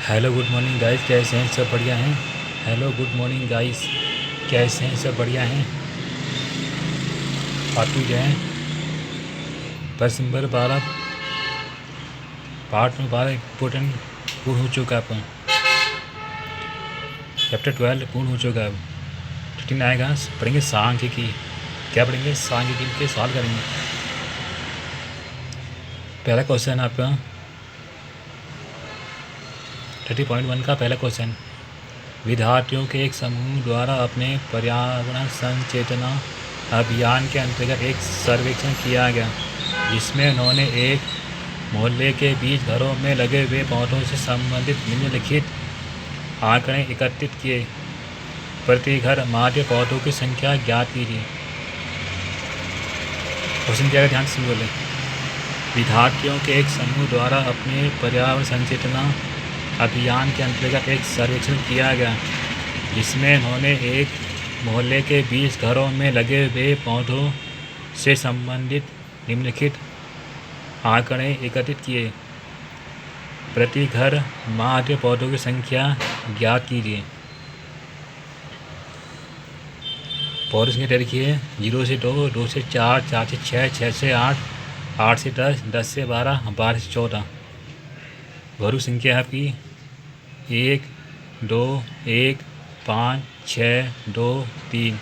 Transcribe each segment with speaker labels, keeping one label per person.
Speaker 1: Hello good morning guys, कैसे हैं? सब बढ़िया हैं। हेलो गुड मॉर्निंग गाइस, कैसे हैं? सब बढ़िया हैं। पार्ट 2 जाएँ। प्रश्न नंबर 12 पार्ट में 12 इम्पोर्टेंट पूर्ण हो चुका है अपन। चैप्टर 12 पूर्ण हो चुका है। अब 13 आएगा, पढ़ेंगे सांख्यिकी। क्या पढ़ेंगे? सांख्यिकी के सवाल करेंगे। पहला क्वेश्चन आपका 30.1 का पहला क्वेश्चन। विद्यार्थियों के एक समूह द्वारा अपने पर्यावरण संचेतना अभियान के अंतर्गत एक सर्वेक्षण किया गया, जिसमें उन्होंने एक मोहल्ले के बीच घरों में लगे हुए पौधों से संबंधित निम्नलिखित आंकड़े एकत्रित किए। प्रति घर माध्य पौधों की संख्या ज्ञात कीजिए। क्वेश्चन क्या है, ध्यान से बोले। विद्यार्थियों के एक समूह द्वारा अपने पर्यावरण संचेतना अभियान के अंतर्गत एक सर्वेक्षण किया गया, जिसमें उन्होंने एक मोहल्ले के बीच घरों में लगे हुए पौधों से संबंधित निम्नलिखित आंकड़े एकत्रित किए। प्रति घर माध्य पौधों की संख्या ज्ञात कीजिए। पौधों की संख्या लिखिए 0 से 2, 2 से 4, 4 से 6, 6 से 8, 8 से 10, 10 से 12, 12 से 14। घरों संख्या है आपकी 1, 2, 1, 5, 6, 2, 3।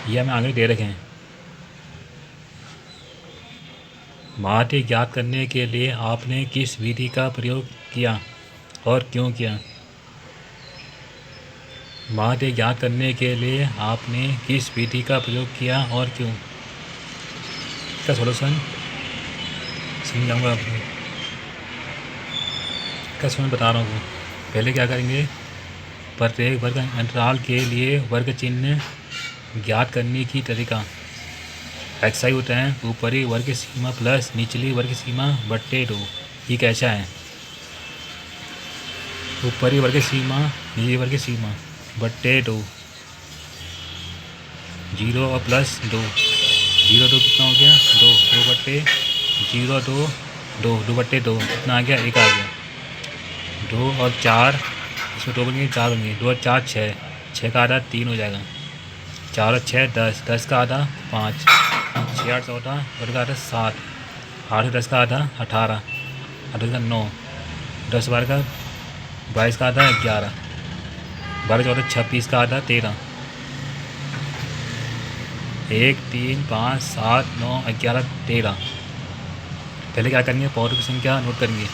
Speaker 1: ये हमें आंकड़े दे रखे हैं। माध्य ज्ञात करने के लिए आपने किस विधि का प्रयोग किया और क्यों किया? माध्य ज्ञात करने के लिए आपने किस विधि का प्रयोग किया और क्यों? इसका सॉल्यूशन समझाऊंगा आपको। इसका सॉल्यूशन बता रहा हूँ। पहले क्या करेंगे, प्रत्येक वर्ग अंतराल के लिए वर्ग चिन्ह ज्ञात करने की तरीका। एक्स आई होता है ऊपरी वर्ग सीमा प्लस निचली वर्ग सीमा बट्टे 2। ये कैसा है? ऊपरी वर्ग सीमा निचली वर्ग सीमा बट्टे 2, 0 और प्लस 2, 0 2 कितना हो गया? 2, 2 बट्टे 0 2, 2 2 बट्टे 2 कितना आ गया? 1 आ गया। 2 और 4, इसमें 2 बन गए, 4 बन गए। 2 और 4 6, 6 का आधा 3 हो जाएगा। 4 और 6 10, 10 का आधा 5, 6 8 14, 8 का आधा 7, 8 10 का आधा 18, 18 का 9, 10 12 का 22 का आधा 11, 12 14 26 का आधा 13, 1 3 5 7 9 11 13। पहले क्या करेंगे, पौधों की संख्या नोट करेंगे।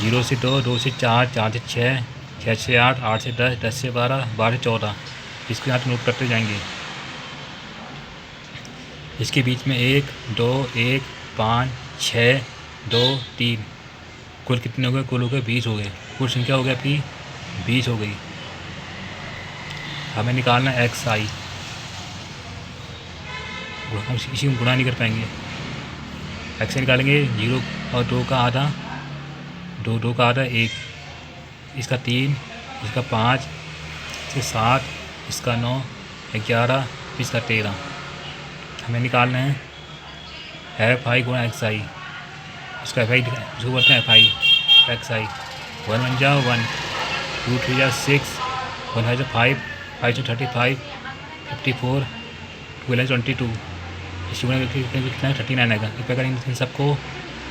Speaker 1: 0 से 2, 2 से 4, 4 से 6, 6 से 8, 8 से 10, 10 से 12, 12 से 14। इसके साथ नोट करते जाएंगे। इसके बीच में 1 2 1 5 6 2 3, कुल कितने हो गए? कुल हो गए 20 हो गए। कुल संख्या हो गई आपकी 20 हो गई। हमें निकालना एक्स आई। हम इसी में गुणा नहीं कर पाएंगे। एक्स निकालेंगे 0 और 2 का आधा 2, 2 का आधा 1, इसका 3, इसका 5, इसका 7, इसका 9, 11, इसका 13। हमें निकालना है एफ आई गुणा एक्स आई। इसका एफ आई इसको बोलते हैं एफ आई एक्स आई। 1 1 जा 1, 2 3 जा 6, 1 5 5, 5 2 35, 54, 12 22। इसी में कितना है? 39 आएगा। इस प्रकार इन सबको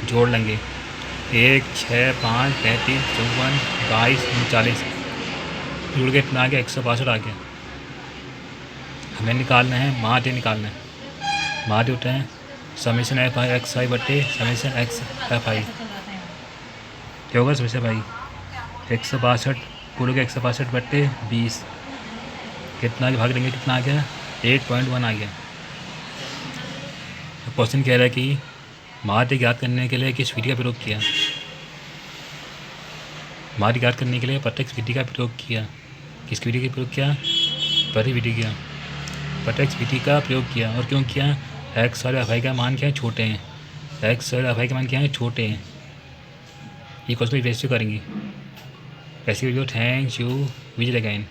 Speaker 1: जोड़ लेंगे। 1 6 5 35 54 22 39 जुड़ के इतना आ गया 162 आ गया। हमें निकालना है माध्य। निकालना है माध्य होता है समेशन एफ आई एक्स आई बट्टे समेशन एक्स एफ आई। क्या होगा? समेशन भाई 162 कुल हो गया 162 बट्टे 20। कितना भाग लेंगे? कितना आ गया? 8.1 आ गया। क्वेश्चन कह रहा है कि माध्य ज्ञात करने के लिए किस विधि का प्रयोग किया? माध्य ज्ञात करने के लिए प्रत्यक्ष विधि का प्रयोग किया। किस विधि का प्रयोग किया? प्रत्यक्ष विधि किया। प्रत्यक्ष विधि का प्रयोग किया। और क्यों किया? एक्स और एफ आई का मान क्या है? छोटे हैं। एक्स और एफ आई का मान क्या है? छोटे हैं। ये क्वेश्चन वैसे करेंगे। ऐसी video thanks you vigil again.